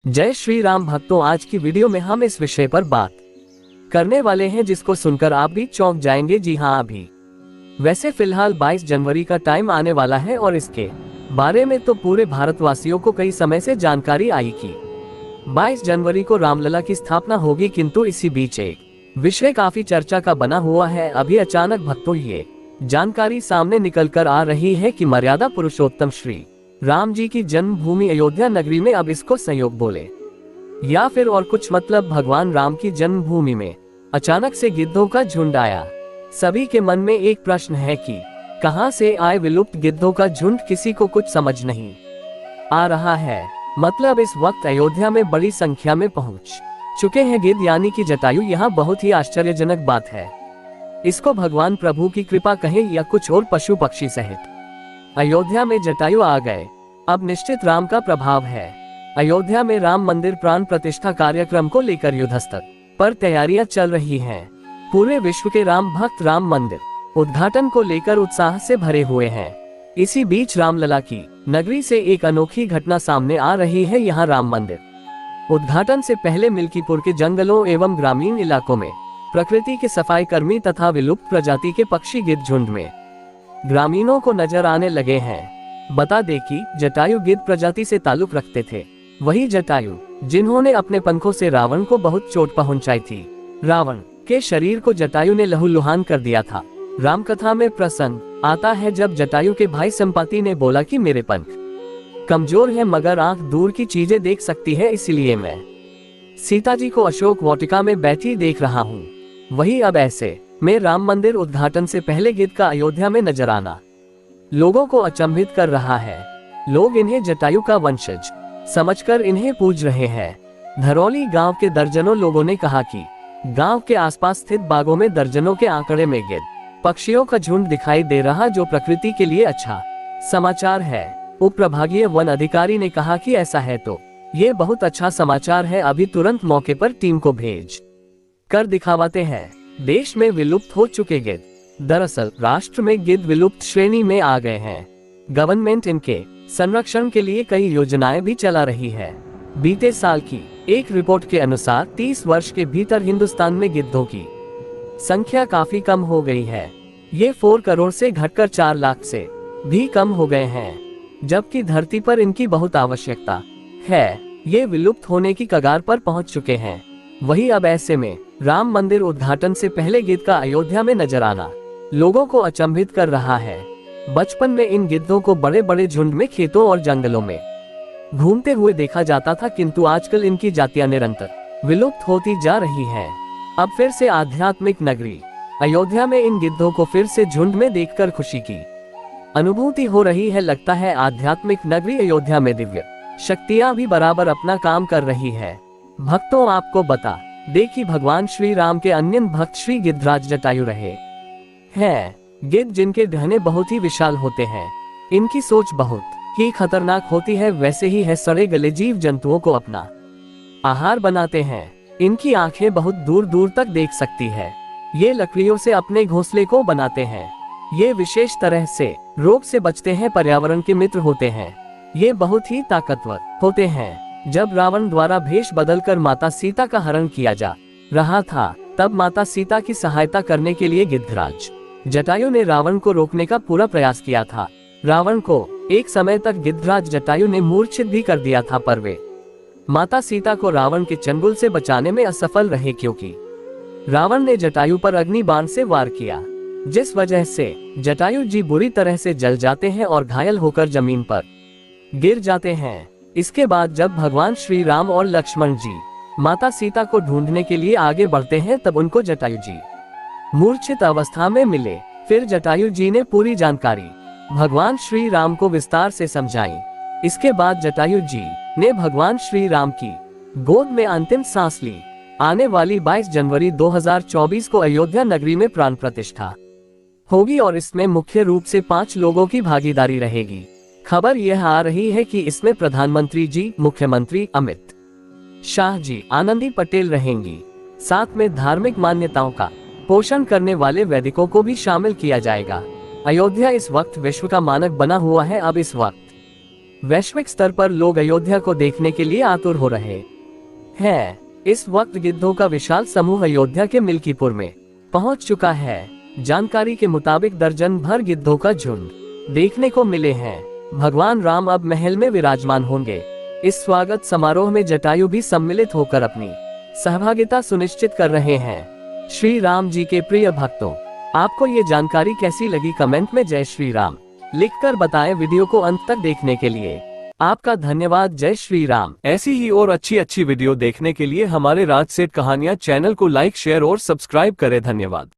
जय श्री राम भक्तों, आज की वीडियो में हम इस विषय पर बात करने वाले हैं जिसको सुनकर आप भी चौंक जाएंगे। जी हाँ, अभी वैसे फिलहाल 22 जनवरी का टाइम आने वाला है और इसके बारे में तो पूरे भारतवासियों को कई समय से जानकारी आई कि 22 जनवरी को रामलला की स्थापना होगी, किंतु इसी बीच एक विषय काफी चर्चा का बना हुआ है। अभी अचानक भक्तों ये जानकारी सामने निकल कर आ रही है कि मर्यादा पुरुषोत्तम श्री राम जी की जन्मभूमि अयोध्या नगरी में अब इसको संयोग बोले या फिर और कुछ मतलब भगवान राम की जन्मभूमि में अचानक से गिद्धों का झुंड आया। सभी के मन में एक प्रश्न है कि कहां से आए विलुप्त गिद्धों का झुंड, किसी को कुछ समझ नहीं आ रहा है। मतलब इस वक्त अयोध्या में बड़ी संख्या में पहुंच चुके हैं गिद्ध यानी कि जटायु। यहाँ बहुत ही आश्चर्यजनक बात है, इसको भगवान प्रभु की कृपा कहें या कुछ और पशु पक्षी सहित अयोध्या में जटायु आ गए। अब निश्चित राम का प्रभाव है। अयोध्या में राम मंदिर प्राण प्रतिष्ठा कार्यक्रम को लेकर युद्धस्तर पर तैयारियां चल रही हैं। पूरे विश्व के राम भक्त राम मंदिर उद्घाटन को लेकर उत्साह से भरे हुए हैं। इसी बीच रामलला की नगरी से एक अनोखी घटना सामने आ रही है। यहाँ राम मंदिर उद्घाटन से पहले मिल्कीपुर के जंगलों एवं ग्रामीण इलाकों में प्रकृति के सफाई कर्मी तथा विलुप्त प्रजाति के पक्षी गिद्ध झुंड में ग्रामीणों को नजर आने लगे हैं। बता दें कि जटायु गिद्ध प्रजाति से ताल्लुक रखते थे। वही जटायु जिन्होंने अपने पंखों से रावण को बहुत चोट पहुंचाई थी। रावण के शरीर को जटायु ने लहूलुहान कर दिया था। रामकथा में प्रसंग आता है जब जटायु के भाई संपाति ने बोला कि मेरे पंख कमजोर है मगर आंख दूर की चीजें देख सकती है, इसलिए मैं सीता जी को अशोक वाटिका में बैठी देख रहा हूँ। वही अब ऐसे में राम मंदिर उद्घाटन से पहले गिद्ध का अयोध्या में नजर आना लोगों को अचंभित कर रहा है। लोग इन्हें जटायु का वंशज समझकर इन्हें पूज रहे हैं। धरौली गांव के दर्जनों लोगों ने कहा कि गांव के आसपास स्थित बागों में दर्जनों के आंकड़े में गिद्ध पक्षियों का झुंड दिखाई दे रहा, जो प्रकृति के लिए अच्छा समाचार है। उप प्रभागीय वन अधिकारी ने कहा कि ऐसा है तो ये बहुत अच्छा समाचार है, अभी तुरंत मौके पर टीम को भेज कर दिखावाते हैं। देश में विलुप्त हो चुके गिद्ध। दरअसल राष्ट्र में गिद्ध विलुप्त श्रेणी में आ गए हैं। गवर्नमेंट इनके संरक्षण के लिए कई योजनाएं भी चला रही है। बीते साल की एक रिपोर्ट के अनुसार 30 वर्ष के भीतर हिंदुस्तान में गिद्धों की संख्या काफी कम हो गई है। ये 4 करोड़ से घटकर 4 लाख से भी कम हो गए हैं, जबकि धरती पर इनकी बहुत आवश्यकता है। ये विलुप्त होने की कगार पर पहुंच चुके हैं। वही अब ऐसे में राम मंदिर उद्घाटन से पहले गिद्ध का अयोध्या में नजर आना लोगों को अचंभित कर रहा है। बचपन में इन गिद्धों को बड़े बड़े झुंड में खेतों और जंगलों में घूमते हुए देखा जाता था, किंतु आजकल इनकी जातियां निरंतर विलुप्त होती जा रही हैं। अब फिर से आध्यात्मिक नगरी अयोध्या में इन गिद्धों को फिर से झुंड में देखकर खुशी की अनुभूति हो रही है। लगता है आध्यात्मिक नगरी अयोध्या में दिव्य शक्तियां भी बराबर अपना काम कर रही है। भक्तों, आपको बता दे कि भगवान श्री राम के अन्य भक्त श्री गिद्धराज जटायु रहे हैं। गिद्ध जिनके ढहने बहुत ही विशाल होते हैं, इनकी सोच बहुत ही खतरनाक होती है। वैसे ही है सड़े गले जीव जंतुओं को अपना आहार बनाते हैं। इनकी आंखें बहुत दूर दूर तक देख सकती है। ये लकड़ियों से अपने घोंसले को बनाते हैं। ये विशेष तरह से रोग से बचते हैं, पर्यावरण के मित्र होते हैं। ये बहुत ही ताकतवर होते हैं। जब रावण द्वारा भेष बदलकर माता सीता का हरण किया जा रहा था, तब माता सीता की सहायता करने के लिए गिद्धराज जटायु ने रावण को रोकने का पूरा प्रयास किया था। रावण को एक समय तक गिद्धराज जटायु ने मूर्छित भी कर दिया था, पर वे माता सीता को रावण के चंगुल से बचाने में असफल रहे, क्योंकि रावण ने जटायु पर अग्नि बाण से वार किया, जिस वजह से जटायु जी बुरी तरह से जल जाते हैं और घायल होकर जमीन पर गिर जाते हैं। इसके बाद जब भगवान श्री राम और लक्ष्मण जी माता सीता को ढूंढने के लिए आगे बढ़ते हैं, तब उनको जटायु जी मूर्छित अवस्था में मिले। फिर जटायु जी ने पूरी जानकारी भगवान श्री राम को विस्तार से समझाई। इसके बाद जटायु जी ने भगवान श्री राम की गोद में अंतिम सांस ली। आने वाली 22 जनवरी 2024 को अयोध्या नगरी में प्राण प्रतिष्ठा होगी और इसमें मुख्य रूप से 5 लोगों की भागीदारी रहेगी। खबर यह आ रही है कि इसमें प्रधानमंत्री जी, मुख्यमंत्री अमित शाह जी, आनंदी पटेल रहेंगी। साथ में धार्मिक मान्यताओं का पोषण करने वाले वैदिकों को भी शामिल किया जाएगा। अयोध्या इस वक्त विश्व का मानक बना हुआ है। अब इस वक्त वैश्विक स्तर पर लोग अयोध्या को देखने के लिए आतुर हो रहे हैं। इस वक्त गिद्धों का विशाल समूह अयोध्या के मिल्कीपुर में पहुंच चुका है। जानकारी के मुताबिक दर्जन भर गिद्धों का झुंड देखने को मिले हैं। भगवान राम अब महल में विराजमान होंगे। इस स्वागत समारोह में जटायु भी सम्मिलित होकर अपनी सहभागिता सुनिश्चित कर रहे हैं। श्री राम जी के प्रिय भक्तों, आपको ये जानकारी कैसी लगी कमेंट में जय श्री राम लिखकर बताएं। वीडियो को अंत तक देखने के लिए आपका धन्यवाद। जय श्री राम। ऐसी ही और अच्छी वीडियो देखने के लिए हमारे राज सेठ कहानियां चैनल को लाइक, शेयर और सब्सक्राइब करें। धन्यवाद।